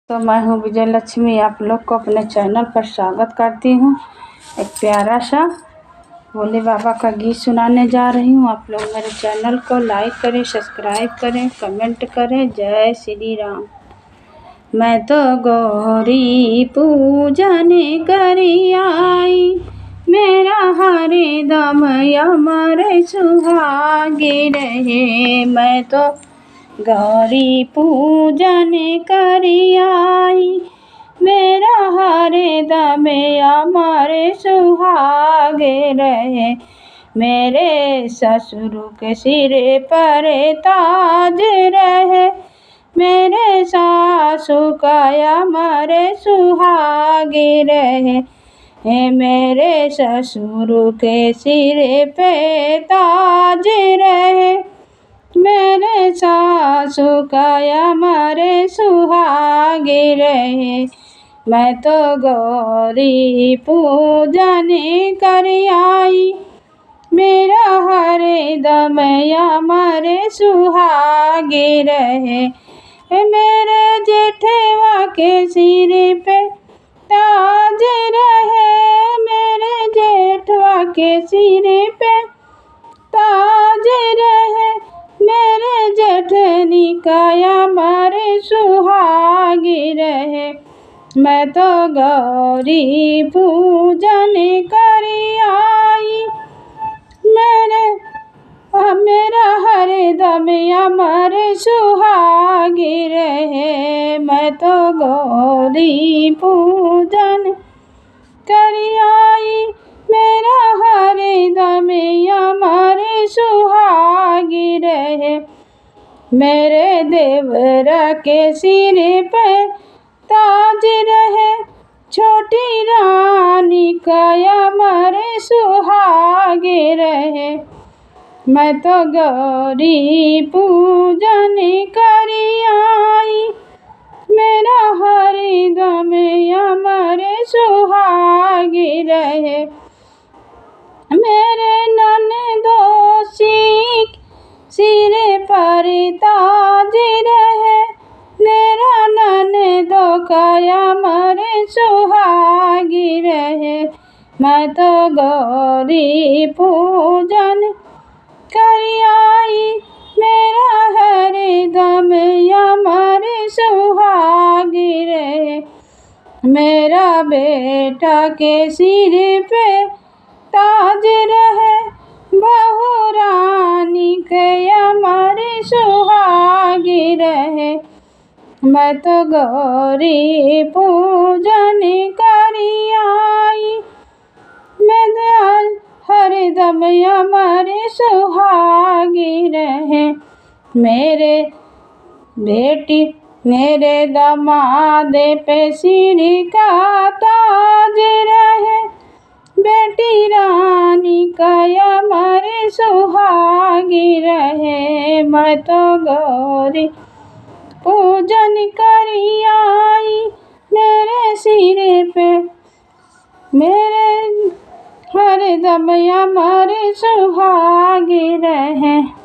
तो मैं हूँ विजय लक्ष्मी, आप लोग को अपने चैनल पर स्वागत करती हूँ। एक प्यारा सा भोले बाबा का गीत सुनाने जा रही हूँ। आप लोग मेरे चैनल को लाइक करें, सब्सक्राइब करें, कमेंट करें। जय श्री राम। मैं तो गौरी पूजन करी आई, मेरा हरे दम अमर सुहागे रहे। मैं तो गौरी पूजन करी आई, मेरा हरे दम अमर सुहागे रहे। मेरे ससुर के सिरे पर ताज रहे, मेरे सासू का अमर सुहागे रहे। मेरे ससुर के सिरे पे ताज रहे, मेरे सासू का अमर सुहागे रहे। मैं तो गौरी पूजन कर आई, मेरा हरे दम अमर सुहागे रहे। मेरे जेठवा के सिर पे ताज रहे, मेरे जेठवा के सिर पे ताज रहे, मेरे जेठनी का अमर सुहागे रहे। मैं तो गौरी पूजन करी आई, मेरा हरे दम अमर सुहागे रहे। मैं तो गौरी पूजन करी आई, मेरा हरे दम अमर सुहागे रहे। मेरे देवरा के सिर पे ताज रहे, छोटी रानी का अमर सुहागे रहे। मैं तो गौरी पूजन करी आई, मेरा हरे दम अमर सुहागे रहे। मेरे ननदोसी सिरे पर ताज रहे, मेरा ननदो का अमर सुहागे रहे। मैं तो गौरी पूजन करी आई, मेरा हरे दम अमर सुहागे रहे। मेरा बेटा के सिर पे ताज रहे, बहू रानी के अमर सुहागे रहे। मैं तो गौरी पूजन करी आई, मेरा हरे दम अमर सुहागे रहे। मेरे बेटी मेरे दामाद पे सिर का ताज रहे, बेटी रानी का अमर सुहागे रहे। मैं तो गौरी पूजन करी आई, मेरे सिर पे मेरे हरे दम अमर सुहागे रहे।